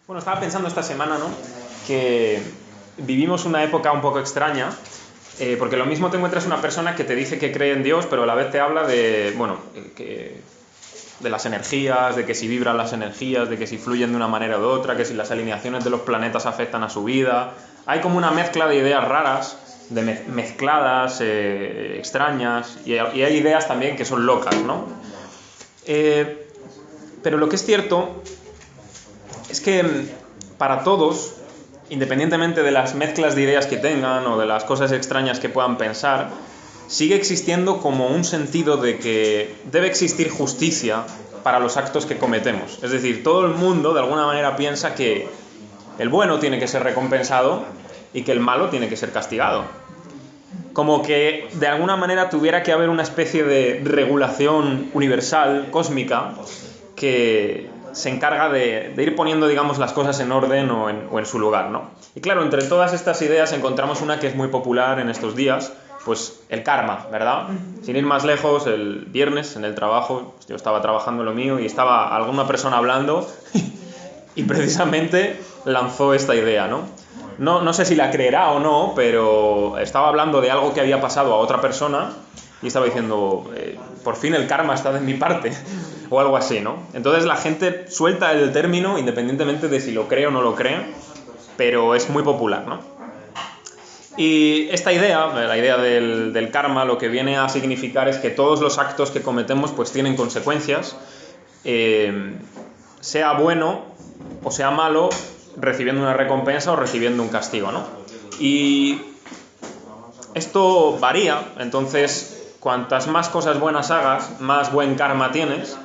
Bueno, estaba pensando esta semana, ¿no?, que vivimos una época un poco extraña, porque lo mismo te encuentras una persona que te dice que cree en Dios, pero a la vez te habla de, bueno, de las energías, de que si vibran las energías, de que si fluyen de una manera u otra, que si las alineaciones de los planetas afectan a su vida. Hay como una mezcla de ideas raras, mezcladas, extrañas, y hay ideas también que son locas, ¿no? Pero lo que es cierto es que para todos, independientemente de las mezclas de ideas que tengan o de las cosas extrañas que puedan pensar, sigue existiendo como un sentido de que debe existir justicia para los actos que cometemos. Es decir, todo el mundo de alguna manera piensa que el bueno tiene que ser recompensado y que el malo tiene que ser castigado. Como que de alguna manera tuviera que haber una especie de regulación universal, cósmica, que se encarga de ir poniendo, digamos, las cosas en orden o en su lugar, ¿no? Y claro, entre todas estas ideas encontramos una que es muy popular en estos días, pues el karma, ¿verdad? Sin ir más lejos, el viernes en el trabajo, yo estaba trabajando lo mío y estaba alguna persona hablando y precisamente lanzó esta idea, ¿no? No sé si la creerá o no, pero estaba hablando de algo que había pasado a otra persona y estaba diciendo, por fin el karma está de mi parte, o algo así, ¿no? Entonces la gente suelta el término independientemente de si lo cree o no lo cree, pero es muy popular, ¿no? Y esta idea, la idea del karma, lo que viene a significar es que todos los actos que cometemos pues tienen consecuencias, sea bueno o sea malo, recibiendo una recompensa o recibiendo un castigo, ¿no? Y esto varía, entonces cuantas más cosas buenas hagas, más buen karma tienes,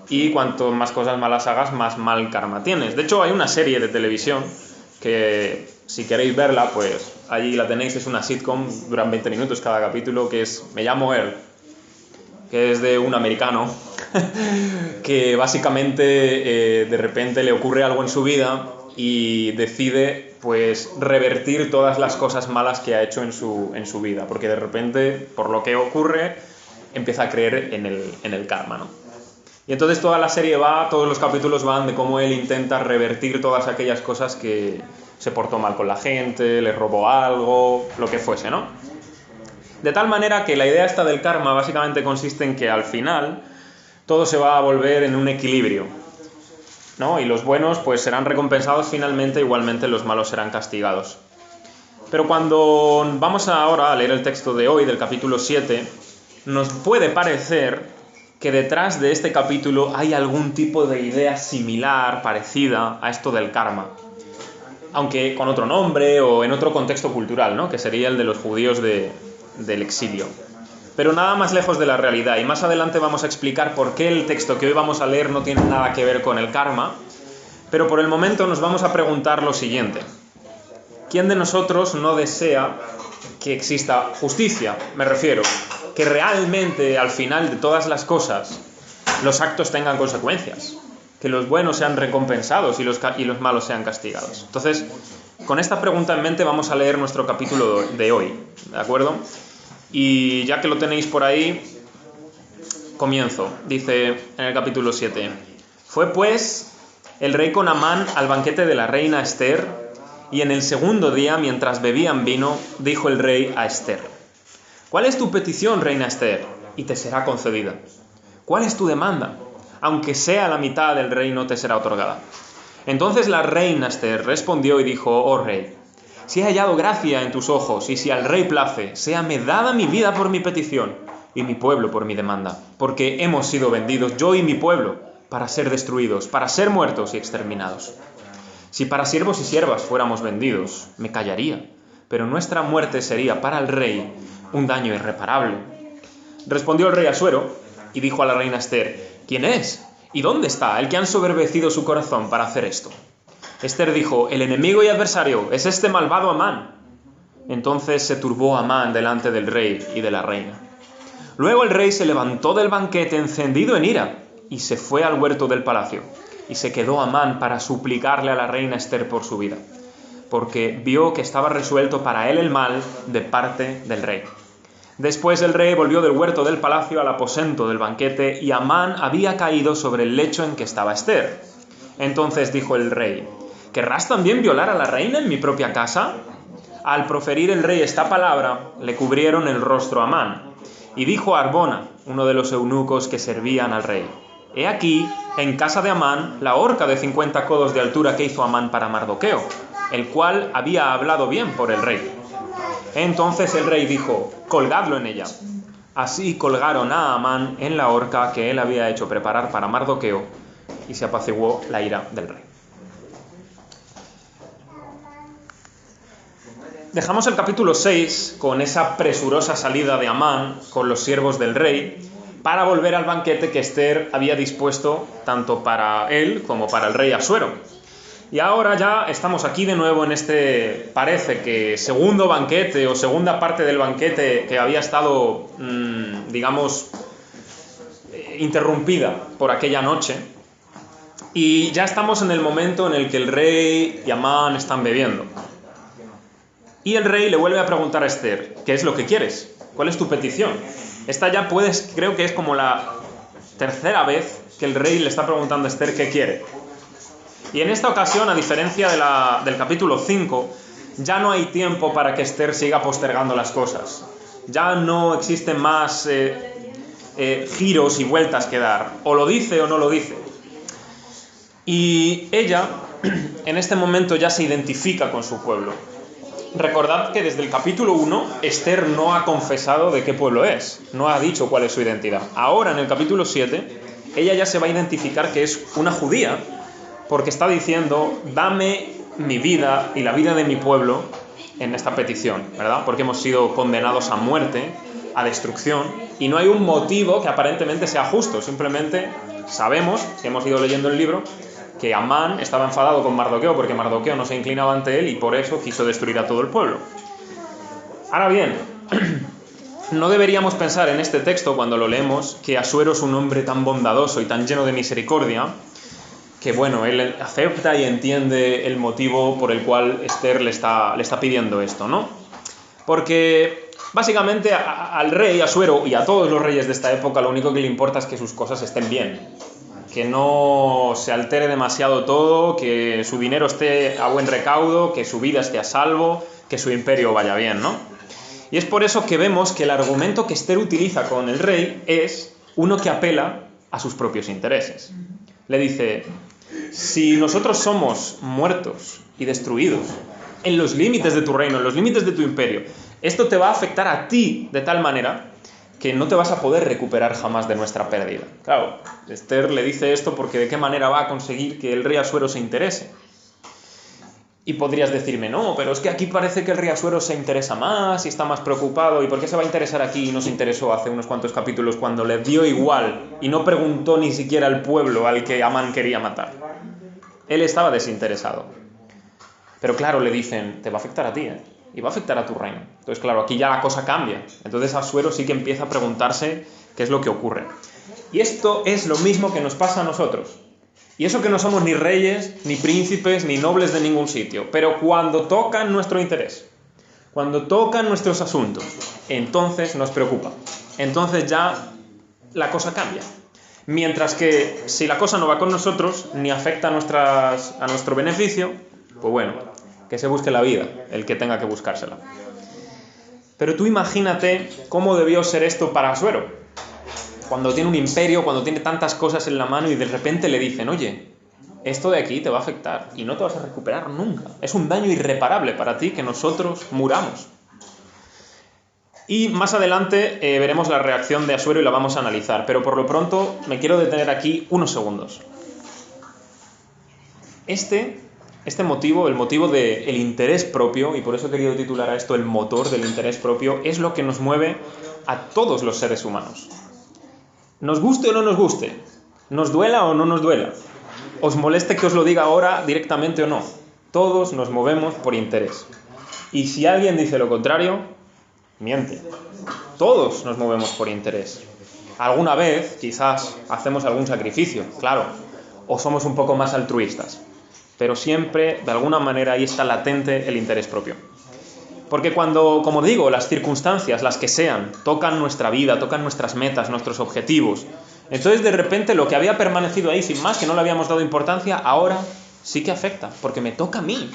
y cuanto más cosas malas hagas, más mal karma tienes. De hecho, hay una serie de televisión que, si queréis verla, pues allí la tenéis, es una sitcom, duran 20 minutos cada capítulo, que es Me llamo Earl, que es de un americano que básicamente de repente le ocurre algo en su vida y decide pues revertir todas las cosas malas que ha hecho en su vida, porque de repente, por lo que ocurre, empieza a creer en el karma, ¿no? Y entonces toda la serie todos los capítulos van de cómo él intenta revertir todas aquellas cosas que se portó mal con la gente, le robó algo, lo que fuese, ¿no? De tal manera que la idea esta del karma básicamente consiste en que al final todo se va a volver en un equilibrio, ¿no? Y los buenos pues serán recompensados finalmente, igualmente los malos serán castigados. Pero cuando vamos ahora a leer el texto de hoy, del capítulo 7, nos puede parecer que detrás de este capítulo hay algún tipo de idea similar, parecida a esto del karma, aunque con otro nombre o en otro contexto cultural, ¿no?, que sería el de los judíos del exilio. Pero nada más lejos de la realidad, y más adelante vamos a explicar por qué el texto que hoy vamos a leer no tiene nada que ver con el karma, pero por el momento nos vamos a preguntar lo siguiente: ¿quién de nosotros no desea que exista justicia? Me refiero, que realmente al final de todas las cosas los actos tengan consecuencias, que los buenos sean recompensados y los malos sean castigados. Entonces, con esta pregunta en mente vamos a leer nuestro capítulo de hoy, ¿de acuerdo? Y ya que lo tenéis por ahí, comienzo. Dice en el capítulo 7: Fue pues el rey con Amán al banquete de la reina Ester, y en el segundo día, mientras bebían vino, dijo el rey a Ester: ¿Cuál es tu petición, reina Ester? Y te será concedida. ¿Cuál es tu demanda? Aunque sea la mitad del reino, te será otorgada. Entonces la reina Ester respondió y dijo: Oh rey, si he hallado gracia en tus ojos, y si al rey place, séame dada mi vida por mi petición, y mi pueblo por mi demanda, porque hemos sido vendidos, yo y mi pueblo, para ser destruidos, para ser muertos y exterminados. Si para siervos y siervas fuéramos vendidos, me callaría, pero nuestra muerte sería para el rey un daño irreparable. Respondió el rey Asuero y dijo a la reina Ester: ¿Quién es? ¿Y dónde está el que ha ensoberbecido su corazón para hacer esto? Ester dijo: el enemigo y adversario es este malvado Amán. Entonces se turbó Amán delante del rey y de la reina. Luego el rey se levantó del banquete encendido en ira y se fue al huerto del palacio, y se quedó Amán para suplicarle a la reina Ester por su vida, porque vio que estaba resuelto para él el mal de parte del rey. Después el rey volvió del huerto del palacio al aposento del banquete, y Amán había caído sobre el lecho en que estaba Ester. Entonces dijo el rey: ¿querrás también violar a la reina en mi propia casa? Al proferir el rey esta palabra, le cubrieron el rostro a Amán. Y dijo a Arbona, uno de los eunucos que servían al rey: he aquí, en casa de Amán, la horca de 50 codos de altura que hizo Amán para Mardoqueo, el cual había hablado bien por el rey. Entonces el rey dijo: colgadlo en ella. Así colgaron a Amán en la horca que él había hecho preparar para Mardoqueo, y se apaciguó la ira del rey. Dejamos el capítulo 6 con esa presurosa salida de Amán con los siervos del rey para volver al banquete que Esther había dispuesto tanto para él como para el rey Asuero. Y ahora ya estamos aquí de nuevo en este, parece que segundo banquete o segunda parte del banquete que había estado, digamos, interrumpida por aquella noche. Y ya estamos en el momento en el que el rey y Amán están bebiendo. Y el rey le vuelve a preguntar a Esther: ¿qué es lo que quieres? ¿Cuál es tu petición? Esta ya creo que es como la tercera vez que el rey le está preguntando a Esther qué quiere. Y en esta ocasión, a diferencia del capítulo 5, ya no hay tiempo para que Esther siga postergando las cosas. Ya no existen más giros y vueltas que dar. O lo dice o no lo dice. Y ella, en este momento, ya se identifica con su pueblo. Recordad que desde el capítulo 1, Esther no ha confesado de qué pueblo es, no ha dicho cuál es su identidad. Ahora, en el capítulo 7, ella ya se va a identificar que es una judía, porque está diciendo: dame mi vida y la vida de mi pueblo en esta petición, ¿verdad? Porque hemos sido condenados a muerte, a destrucción, y no hay un motivo que aparentemente sea justo. Simplemente sabemos, si hemos ido leyendo el libro, que Amán estaba enfadado con Mardoqueo porque Mardoqueo no se inclinaba ante él y por eso quiso destruir a todo el pueblo. Ahora bien, no deberíamos pensar en este texto, cuando lo leemos, que Asuero es un hombre tan bondadoso y tan lleno de misericordia que, bueno, él acepta y entiende el motivo por el cual Esther le está pidiendo esto, ¿no? Porque básicamente al rey Asuero y a todos los reyes de esta época lo único que le importa es que sus cosas estén bien, que no se altere demasiado todo, que su dinero esté a buen recaudo, que su vida esté a salvo, que su imperio vaya bien, ¿no? Y es por eso que vemos que el argumento que Esther utiliza con el rey es uno que apela a sus propios intereses. Le dice: si nosotros somos muertos y destruidos en los límites de tu reino, en los límites de tu imperio, esto te va a afectar a ti de tal manera que no te vas a poder recuperar jamás de nuestra pérdida. Claro, Esther le dice esto porque ¿de qué manera va a conseguir que el rey Asuero se interese? Y podrías decirme: no, pero es que aquí parece que el rey Asuero se interesa más y está más preocupado. ¿Y por qué se va a interesar aquí y no se interesó hace unos cuantos capítulos cuando le dio igual y no preguntó ni siquiera al pueblo al que Amán quería matar? Él estaba desinteresado. Pero claro, le dicen: te va a afectar a ti, y va a afectar a tu reino. Entonces, claro, aquí ya la cosa cambia. Entonces Asuero sí que empieza a preguntarse qué es lo que ocurre. Y esto es lo mismo que nos pasa a nosotros. Y eso que no somos ni reyes, ni príncipes, ni nobles de ningún sitio. Pero cuando tocan nuestro interés, cuando tocan nuestros asuntos, entonces nos preocupa. Entonces ya la cosa cambia. Mientras que si la cosa no va con nosotros, ni afecta a nuestro beneficio, pues bueno, que se busque la vida, el que tenga que buscársela. Pero tú imagínate cómo debió ser esto para Asuero. Cuando tiene un imperio, cuando tiene tantas cosas en la mano y de repente le dicen: oye, esto de aquí te va a afectar y no te vas a recuperar nunca. Es un daño irreparable para ti que nosotros muramos. Y más adelante veremos la reacción de Asuero y la vamos a analizar, pero por lo pronto me quiero detener aquí unos segundos. Este motivo, el motivo del interés propio, y por eso he querido titular a esto el motor del interés propio, es lo que nos mueve a todos los seres humanos. Nos guste o no nos guste, nos duela o no nos duela, os moleste que os lo diga ahora directamente o no, todos nos movemos por interés. Y si alguien dice lo contrario, miente. Todos nos movemos por interés. Alguna vez, quizás, hacemos algún sacrificio, claro, o somos un poco más altruistas. Pero siempre, de alguna manera, ahí está latente el interés propio. Porque cuando, como digo, las circunstancias, las que sean, tocan nuestra vida, tocan nuestras metas, nuestros objetivos, entonces de repente lo que había permanecido ahí sin más, que no le habíamos dado importancia, ahora sí que afecta, porque me toca a mí.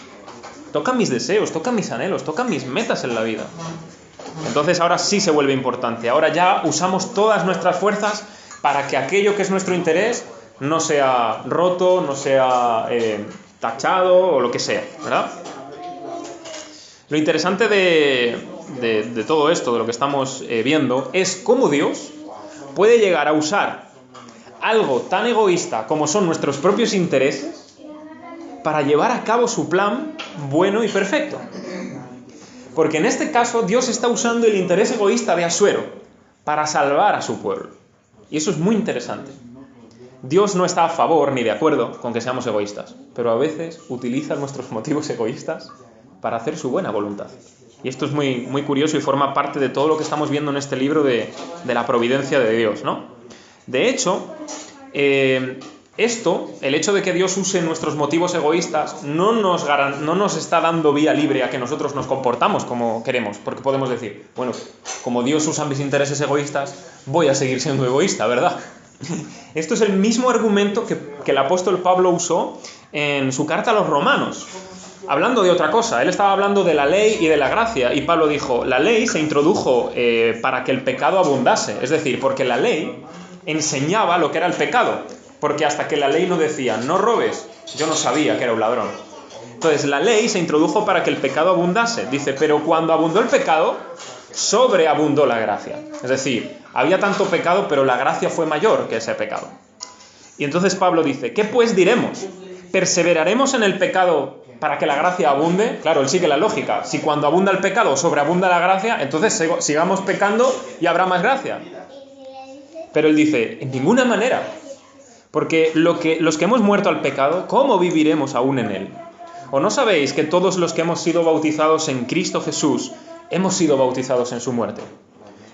Toca mis deseos, toca mis anhelos, toca mis metas en la vida. Entonces ahora sí se vuelve importante. Ahora ya usamos todas nuestras fuerzas para que aquello que es nuestro interés no sea roto, no sea tachado o lo que sea, ¿verdad? Lo interesante de todo esto, de lo que estamos viendo, es cómo Dios puede llegar a usar algo tan egoísta como son nuestros propios intereses para llevar a cabo su plan bueno y perfecto. Porque en este caso Dios está usando el interés egoísta de Asuero para salvar a su pueblo. Y eso es muy interesante. Dios no está a favor ni de acuerdo con que seamos egoístas, pero a veces utiliza nuestros motivos egoístas para hacer su buena voluntad. Y esto es muy, muy curioso y forma parte de todo lo que estamos viendo en este libro de la providencia de Dios, ¿no? De hecho, el hecho de que Dios use nuestros motivos egoístas no nos está dando vía libre a que nosotros nos comportamos como queremos, porque podemos decir, bueno, como Dios usa mis intereses egoístas, voy a seguir siendo egoísta, ¿verdad? Esto es el mismo argumento que el apóstol Pablo usó en su carta a los romanos, hablando de otra cosa. Él estaba hablando de la ley y de la gracia, y Pablo dijo, la ley se introdujo para que el pecado abundase, es decir, porque la ley enseñaba lo que era el pecado, porque hasta que la ley no decía, no robes, yo no sabía que era un ladrón. Entonces la ley se introdujo para que el pecado abundase, dice, pero cuando abundó el pecado, sobreabundó la gracia. Es decir, había tanto pecado, pero la gracia fue mayor que ese pecado. Y entonces Pablo dice, ¿qué pues diremos? ¿Perseveraremos en el pecado para que la gracia abunde? Claro, él sigue la lógica. Si cuando abunda el pecado sobreabunda la gracia, entonces sigamos pecando y habrá más gracia. Pero él dice, en ninguna manera. Porque los que hemos muerto al pecado, ¿cómo viviremos aún en él? ¿O no sabéis que todos los que hemos sido bautizados en Cristo Jesús, hemos sido bautizados en su muerte?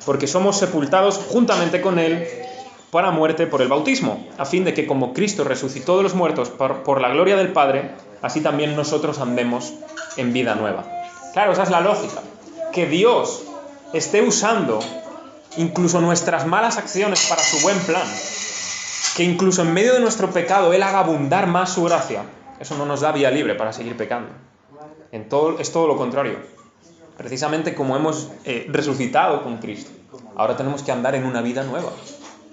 Porque somos sepultados juntamente con él para muerte por el bautismo, a fin de que como Cristo resucitó de los muertos por la gloria del Padre, así también nosotros andemos en vida nueva. Claro, esa es la lógica. Que Dios esté usando incluso nuestras malas acciones para su buen plan, que incluso en medio de nuestro pecado Él haga abundar más su gracia, eso no nos da vía libre para seguir pecando. Es todo lo contrario. Precisamente como hemos resucitado con Cristo, ahora tenemos que andar en una vida nueva.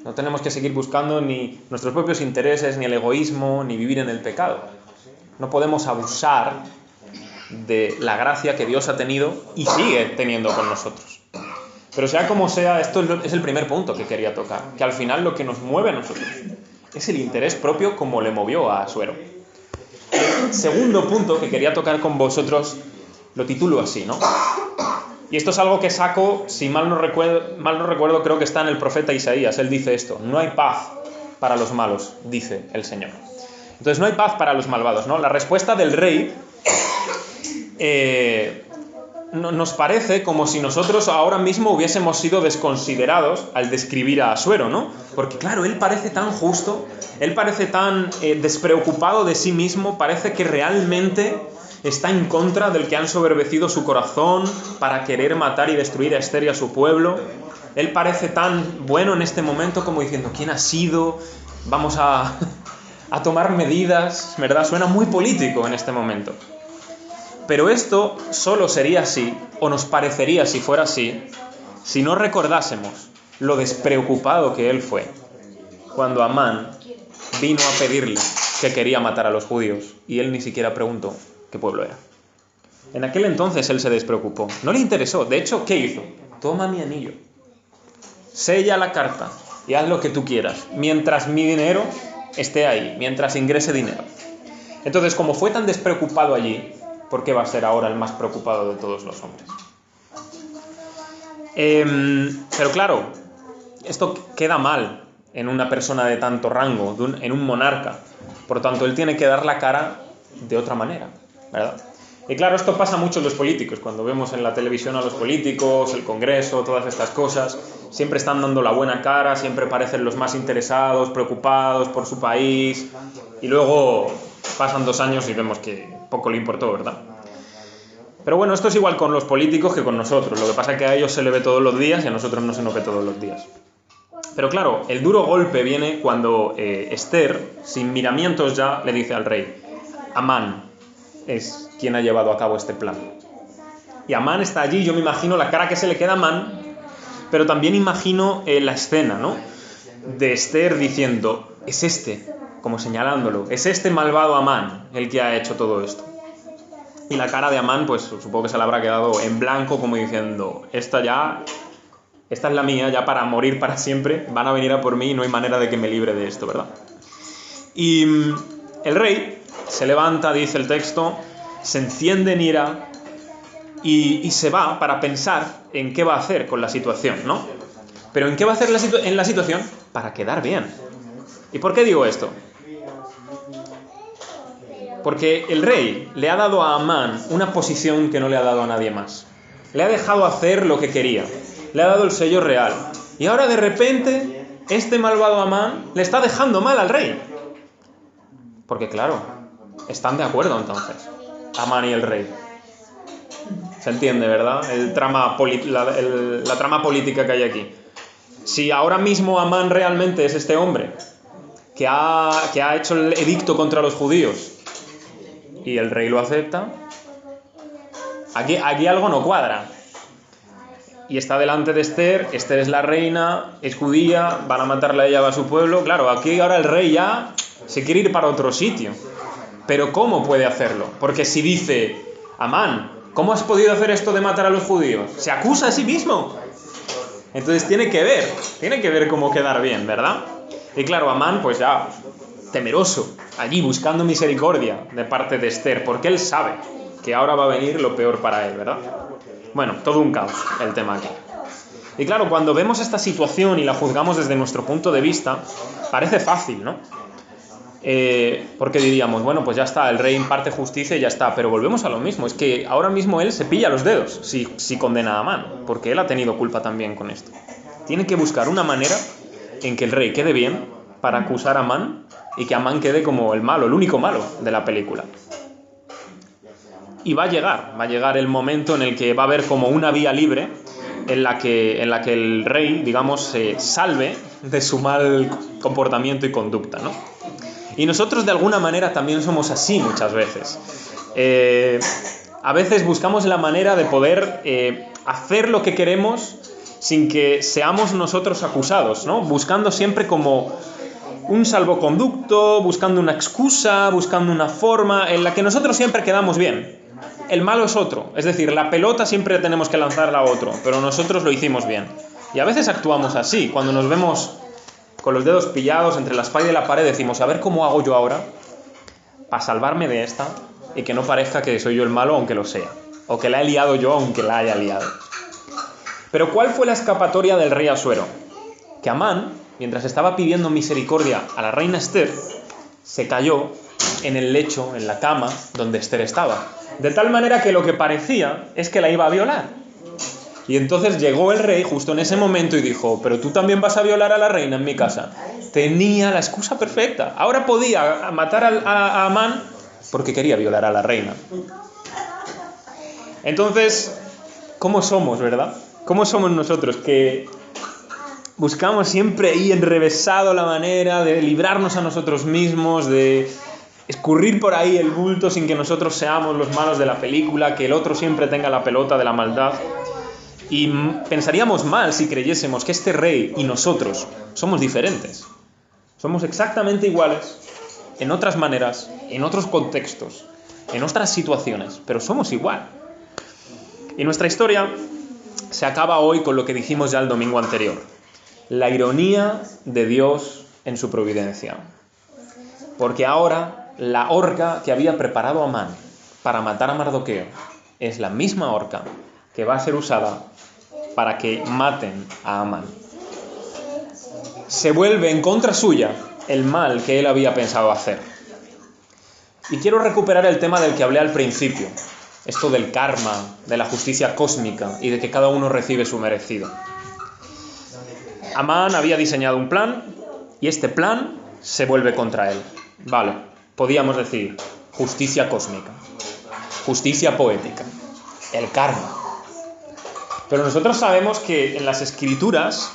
No tenemos que seguir buscando ni nuestros propios intereses, ni el egoísmo, ni vivir en el pecado. No podemos abusar de la gracia que Dios ha tenido y sigue teniendo con nosotros. Pero sea como sea, esto es el primer punto que quería tocar, que al final lo que nos mueve a nosotros es el interés propio como le movió a Asuero. El segundo punto que quería tocar con vosotros lo titulo así, ¿no? Y esto es algo que saco, si mal no recuerdo, creo que está en el profeta Isaías. Él dice esto, no hay paz para los malos, dice el Señor. Entonces no hay paz para los malvados, ¿no? La respuesta del rey nos parece como si nosotros ahora mismo hubiésemos sido desconsiderados al describir a Asuero, ¿no? Porque claro, él parece tan justo, él parece tan despreocupado de sí mismo, parece que realmente está en contra del que han soberbecido su corazón para querer matar y destruir a Esther y a su pueblo. Él parece tan bueno en este momento como diciendo, ¿quién ha sido? Vamos a tomar medidas, ¿verdad? Suena muy político en este momento. Pero esto solo sería así, o nos parecería si fuera así, si no recordásemos lo despreocupado que él fue cuando Amán vino a pedirle que quería matar a los judíos y él ni siquiera preguntó qué pueblo era. En aquel entonces él se despreocupó, no le interesó. De hecho, ¿qué hizo? Toma mi anillo, sella la carta y haz lo que tú quieras, mientras mi dinero esté ahí, mientras ingrese dinero. Entonces, como fue tan despreocupado allí, ¿por qué va a ser ahora el más preocupado de todos los hombres? Pero claro, esto queda mal en una persona de tanto rango, en un monarca. Por tanto, él tiene que dar la cara de otra manera, ¿verdad? Y claro, esto pasa mucho en los políticos. Cuando vemos en la televisión a los políticos, el Congreso, todas estas cosas, siempre están dando la buena cara, siempre parecen los más interesados, preocupados por su país, y luego pasan 2 años y vemos que poco le importó, ¿verdad? Pero bueno, esto es igual con los políticos que con nosotros. Lo que pasa es que a ellos se le ve todos los días y a nosotros no se nos ve todos los días. Pero claro, el duro golpe viene cuando Esther, sin miramientos ya, le dice al rey, Amán es quien ha llevado a cabo este plan. Y Amán está allí, yo me imagino la cara que se le queda a Amán, pero también imagino la escena, ¿no? De Esther diciendo, es este, como señalándolo, es este malvado Amán el que ha hecho todo esto. Y la cara de Amán, pues supongo que se le habrá quedado en blanco, como diciendo, esta es la mía, ya para morir para siempre, van a venir a por mí y no hay manera de que me libre de esto, ¿verdad? Y el rey se levanta, dice el texto, se enciende en ira y se va para pensar en qué va a hacer con la situación, ¿no? Pero ¿en qué va a hacer en la situación? Para quedar bien. ¿Y por qué digo esto? Porque el rey le ha dado a Amán una posición que no le ha dado a nadie más. Le ha dejado hacer lo que quería. Le ha dado el sello real. Y ahora de repente, este malvado Amán le está dejando mal al rey. Porque claro, están de acuerdo entonces, Amán y el rey. Se entiende, ¿verdad? La trama política que hay aquí. Si ahora mismo Amán realmente es este hombre que ha hecho el edicto contra los judíos y el rey lo acepta, aquí algo no cuadra. Y está delante de Esther, Esther es la reina, es judía, van a matarla a ella, va a su pueblo. Claro, aquí ahora el rey ya se quiere ir para otro sitio. Pero ¿cómo puede hacerlo? Porque si dice, Amán, ¿cómo has podido hacer esto de matar a los judíos? Se acusa a sí mismo. Entonces tiene que ver cómo quedar bien, ¿verdad? Y claro, Amán pues ya temeroso, allí buscando misericordia de parte de Esther, porque él sabe que ahora va a venir lo peor para él, ¿verdad? Bueno, todo un caos el tema aquí. Y claro, cuando vemos esta situación y la juzgamos desde nuestro punto de vista, parece fácil, ¿no? Porque diríamos, bueno, pues ya está, el rey imparte justicia y ya está, pero volvemos a lo mismo, es que ahora mismo él se pilla los dedos si condena a Amán, porque él ha tenido culpa también con esto. Tiene que buscar una manera en que el rey quede bien para acusar a Amán y que Amán quede como el malo, el único malo de la película. Y va a llegar el momento en el que va a haber como una vía libre en la que el rey, digamos, se salve de su mal comportamiento y conducta, ¿no? Y nosotros de alguna manera también somos así muchas veces. A veces buscamos la manera de poder hacer lo que queremos sin que seamos nosotros acusados, ¿no? Buscando siempre como un salvoconducto, buscando una excusa, buscando una forma en la que nosotros siempre quedamos bien. El malo es otro, es decir, la pelota siempre tenemos que lanzarla a otro, pero nosotros lo hicimos bien. Y a veces actuamos así, cuando nos vemos con los dedos pillados entre la espalda y la pared, decimos, a ver cómo hago yo ahora para salvarme de esta y que no parezca que soy yo el malo aunque lo sea, o que la he liado yo aunque la haya liado. Pero ¿cuál fue la escapatoria del rey Asuero? Que Amán, mientras estaba pidiendo misericordia a la reina Esther, se cayó en el lecho, en la cama donde Esther estaba, de tal manera que lo que parecía es que la iba a violar. Y entonces llegó el rey justo en ese momento y dijo, pero tú también vas a violar a la reina en mi casa. Tenía la excusa perfecta. Ahora podía matar a Amán porque quería violar a la reina. Entonces, ¿cómo somos, verdad? ¿Cómo somos nosotros que buscamos siempre ahí enrevesado la manera de librarnos a nosotros mismos, de escurrir por ahí el bulto sin que nosotros seamos los malos de la película, que el otro siempre tenga la pelota de la maldad? Y pensaríamos mal si creyésemos que este rey y nosotros somos diferentes. Somos exactamente iguales, en otras maneras, en otros contextos, en otras situaciones, pero somos igual. Y nuestra historia se acaba hoy con lo que dijimos ya el domingo anterior. La ironía de Dios en su providencia. Porque ahora la horca que había preparado Amán para matar a Mardoqueo es la misma horca que va a ser usada para que maten a Amán. Se vuelve en contra suya el mal que él había pensado hacer. Y quiero recuperar el tema del que hablé al principio, esto del karma, de la justicia cósmica y de que cada uno recibe su merecido. Amán había diseñado un plan y este plan se vuelve contra él. Vale, podíamos decir justicia cósmica, justicia poética, el karma. Pero nosotros sabemos que en las Escrituras,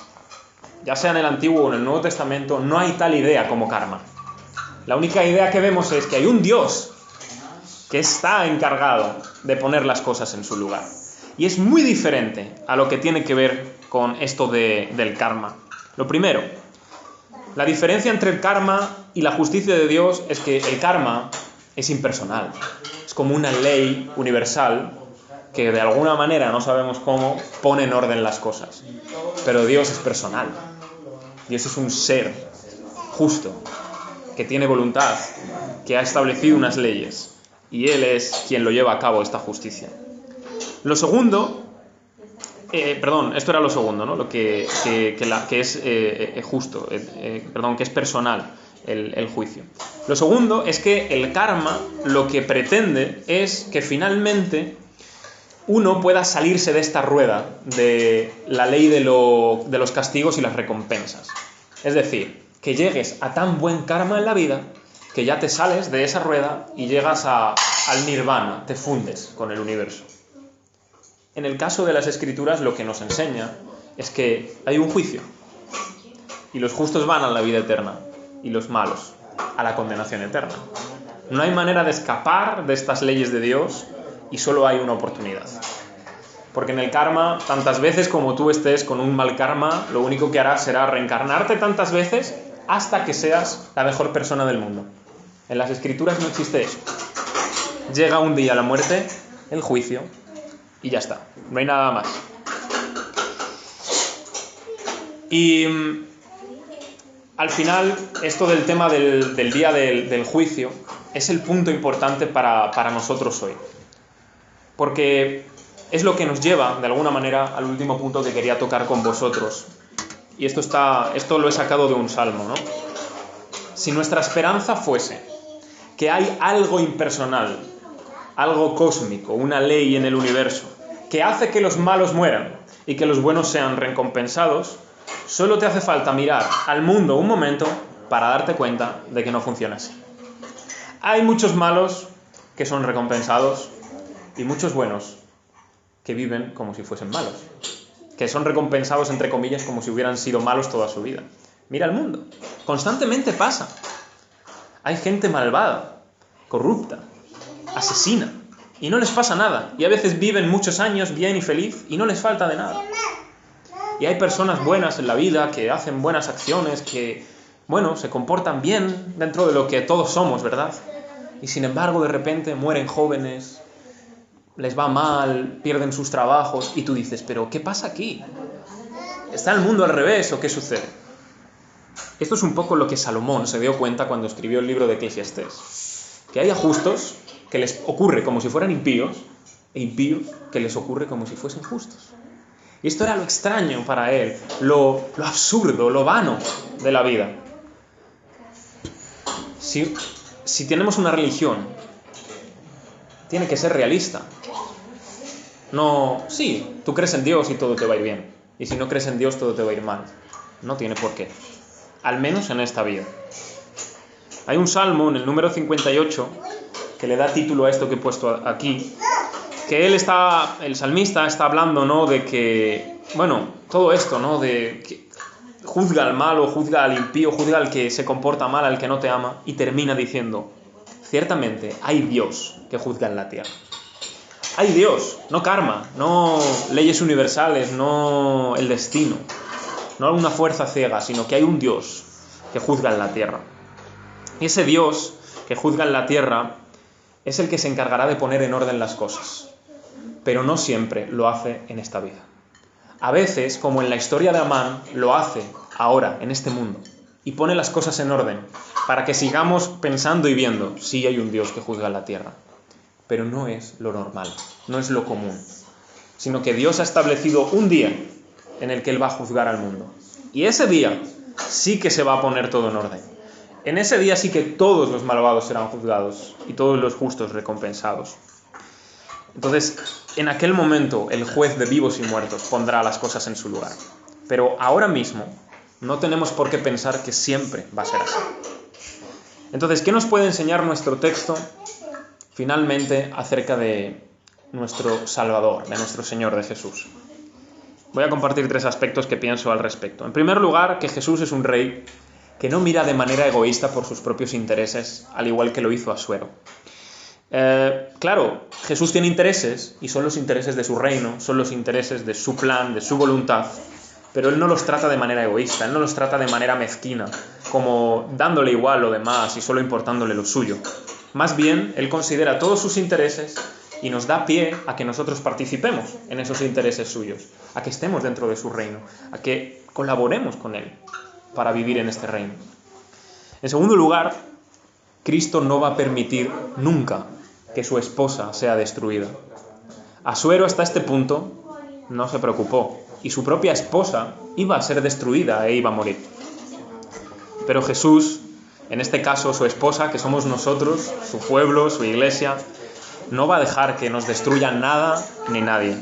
ya sea en el Antiguo o en el Nuevo Testamento, no hay tal idea como karma. La única idea que vemos es que hay un Dios que está encargado de poner las cosas en su lugar. Y es muy diferente a lo que tiene que ver con esto del karma. Lo primero, la diferencia entre el karma y la justicia de Dios es que el karma es impersonal. Es como una ley universal que de alguna manera, no sabemos cómo, pone en orden las cosas. Pero Dios es personal. Dios es un ser justo, que tiene voluntad, que ha establecido unas leyes. Y Él es quien lo lleva a cabo, esta justicia. Lo segundo, esto era lo segundo, ¿no? Lo que es justo, que es personal el juicio. Lo segundo es que el karma lo que pretende es que finalmente uno pueda salirse de esta rueda de la ley de los castigos y las recompensas. Es decir, que llegues a tan buen karma en la vida que ya te sales de esa rueda y llegas al nirvana, te fundes con el universo. En el caso de las Escrituras lo que nos enseña es que hay un juicio y los justos van a la vida eterna y los malos a la condenación eterna. No hay manera de escapar de estas leyes de Dios y solo hay una oportunidad. Porque en el karma, tantas veces como tú estés con un mal karma, lo único que harás será reencarnarte tantas veces hasta que seas la mejor persona del mundo. En las Escrituras no existe eso. Llega un día la muerte, el juicio, y ya está. No hay nada más. Y al final, esto del tema del día del juicio es el punto importante para nosotros hoy. Porque es lo que nos lleva, de alguna manera, al último punto que quería tocar con vosotros. Y esto lo he sacado de un salmo, ¿no? Si nuestra esperanza fuese que hay algo impersonal, algo cósmico, una ley en el universo, que hace que los malos mueran y que los buenos sean recompensados, solo te hace falta mirar al mundo un momento para darte cuenta de que no funciona así. Hay muchos malos que son recompensados y muchos buenos que viven como si fuesen malos, que son recompensados, entre comillas, como si hubieran sido malos toda su vida. Mira el mundo, constantemente pasa. Hay gente malvada, corrupta, asesina, y no les pasa nada. Y a veces viven muchos años bien y feliz y no les falta de nada. Y hay personas buenas en la vida que hacen buenas acciones, que, se comportan bien dentro de lo que todos somos, ¿verdad? Y sin embargo, de repente mueren jóvenes, les va mal, pierden sus trabajos, y tú dices, ¿pero qué pasa aquí? ¿Está el mundo al revés o qué sucede? Esto es un poco lo que Salomón se dio cuenta cuando escribió el libro de Eclesiastés. Que hay a justos que les ocurre como si fueran impíos, e impíos que les ocurre como si fuesen justos. Y esto era lo extraño para él, lo absurdo, lo vano de la vida. Si tenemos una religión, tiene que ser realista. No, sí, tú crees en Dios y todo te va a ir bien. Y si no crees en Dios, todo te va a ir mal. No tiene por qué. Al menos en esta vida. Hay un salmo en el número 58 que le da título a esto que he puesto aquí, que el salmista está hablando, ¿no?, de que, todo esto, ¿no?, de que juzga al malo, juzga al impío, juzga al que se comporta mal, al que no te ama, y termina diciendo, ciertamente hay Dios que juzga en la tierra. Hay Dios, no karma, no leyes universales, no el destino, no una fuerza ciega, sino que hay un Dios que juzga en la tierra. Y ese Dios que juzga en la tierra es el que se encargará de poner en orden las cosas. Pero no siempre lo hace en esta vida. A veces, como en la historia de Amán, lo hace ahora, en este mundo, y pone las cosas en orden, para que sigamos pensando y viendo, sí hay un Dios que juzga en la tierra. Pero no es lo normal, no es lo común, sino que Dios ha establecido un día en el que Él va a juzgar al mundo. Y ese día sí que se va a poner todo en orden. En ese día sí que todos los malvados serán juzgados y todos los justos recompensados. Entonces, en aquel momento, el juez de vivos y muertos pondrá las cosas en su lugar. Pero ahora mismo, no tenemos por qué pensar que siempre va a ser así. Entonces, ¿qué nos puede enseñar nuestro texto, finalmente, acerca de nuestro Salvador, de nuestro Señor, de Jesús? Voy a compartir 3 aspectos que pienso al respecto. En primer lugar, que Jesús es un rey que no mira de manera egoísta por sus propios intereses, al igual que lo hizo Asuero. Claro, Jesús tiene intereses y son los intereses de su reino, son los intereses de su plan, de su voluntad, pero Él no los trata de manera egoísta, Él no los trata de manera mezquina, como dándole igual lo demás y solo importándole lo suyo. Más bien, Él considera todos sus intereses y nos da pie a que nosotros participemos en esos intereses suyos, a que estemos dentro de su reino, a que colaboremos con Él para vivir en este reino. En segundo lugar, Cristo no va a permitir nunca que su esposa sea destruida. Asuero hasta este punto no se preocupó y su propia esposa iba a ser destruida e iba a morir. Pero Jesús, en este caso su esposa, que somos nosotros, su pueblo, su iglesia, no va a dejar que nos destruyan nada ni nadie.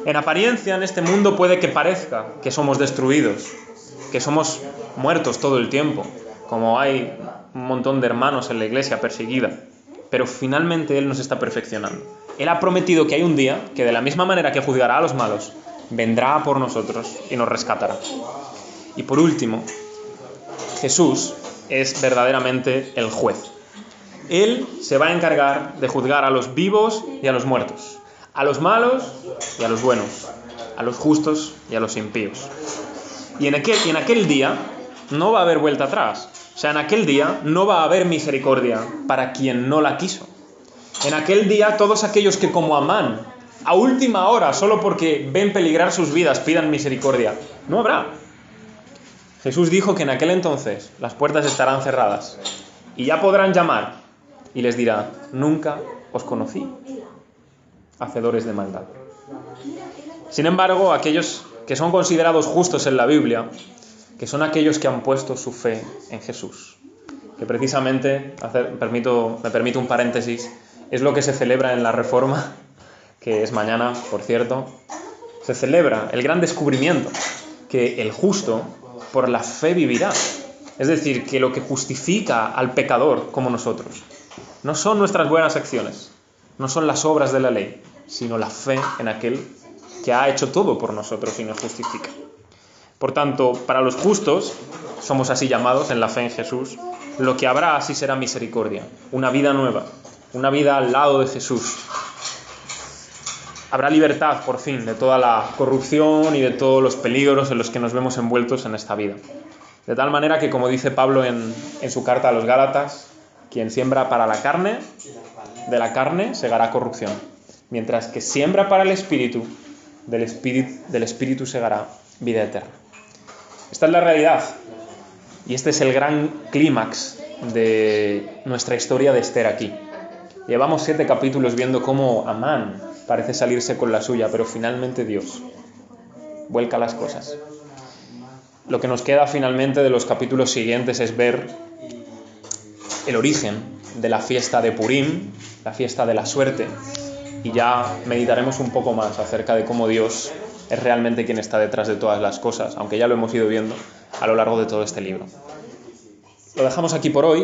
En apariencia, en este mundo puede que parezca que somos destruidos, que somos muertos todo el tiempo, como hay un montón de hermanos en la iglesia perseguida, pero finalmente Él nos está perfeccionando. Él ha prometido que hay un día que de la misma manera que juzgará a los malos, vendrá por nosotros y nos rescatará. Y por último, Jesús es verdaderamente el juez. Él se va a encargar de juzgar a los vivos y a los muertos, a los malos y a los buenos, a los justos y a los impíos. Y en aquel día no va a haber vuelta atrás. O sea, en aquel día no va a haber misericordia para quien no la quiso. En aquel día todos aquellos que como Amán, a última hora, solo porque ven peligrar sus vidas, pidan misericordia, no habrá. Jesús dijo que en aquel entonces las puertas estarán cerradas y ya podrán llamar y les dirá: nunca os conocí, hacedores de maldad. Sin embargo, aquellos que son considerados justos en la Biblia, que son aquellos que han puesto su fe en Jesús, que precisamente, me permito un paréntesis, es lo que se celebra en la Reforma, que es mañana, por cierto. Se celebra el gran descubrimiento que el justo por la fe vivirá. Es decir, que lo que justifica al pecador como nosotros no son nuestras buenas acciones, no son las obras de la ley, sino la fe en aquel que ha hecho todo por nosotros y nos justifica. Por tanto, para los justos, somos así llamados en la fe en Jesús, lo que habrá así será misericordia, una vida nueva, una vida al lado de Jesús. Habrá libertad, por fin, de toda la corrupción y de todos los peligros en los que nos vemos envueltos en esta vida. De tal manera que, como dice Pablo en su carta a los Gálatas, quien siembra para la carne, de la carne segará corrupción, mientras que siembra para el Espíritu, del Espíritu segará vida eterna. Esta es la realidad y este es el gran clímax de nuestra historia de Esther aquí. Llevamos 7 capítulos viendo cómo Amán parece salirse con la suya, pero finalmente Dios vuelca las cosas. Lo que nos queda finalmente de los capítulos siguientes es ver el origen de la fiesta de Purim, la fiesta de la suerte, y ya meditaremos un poco más acerca de cómo Dios es realmente quien está detrás de todas las cosas, aunque ya lo hemos ido viendo a lo largo de todo este libro. Lo dejamos aquí por hoy.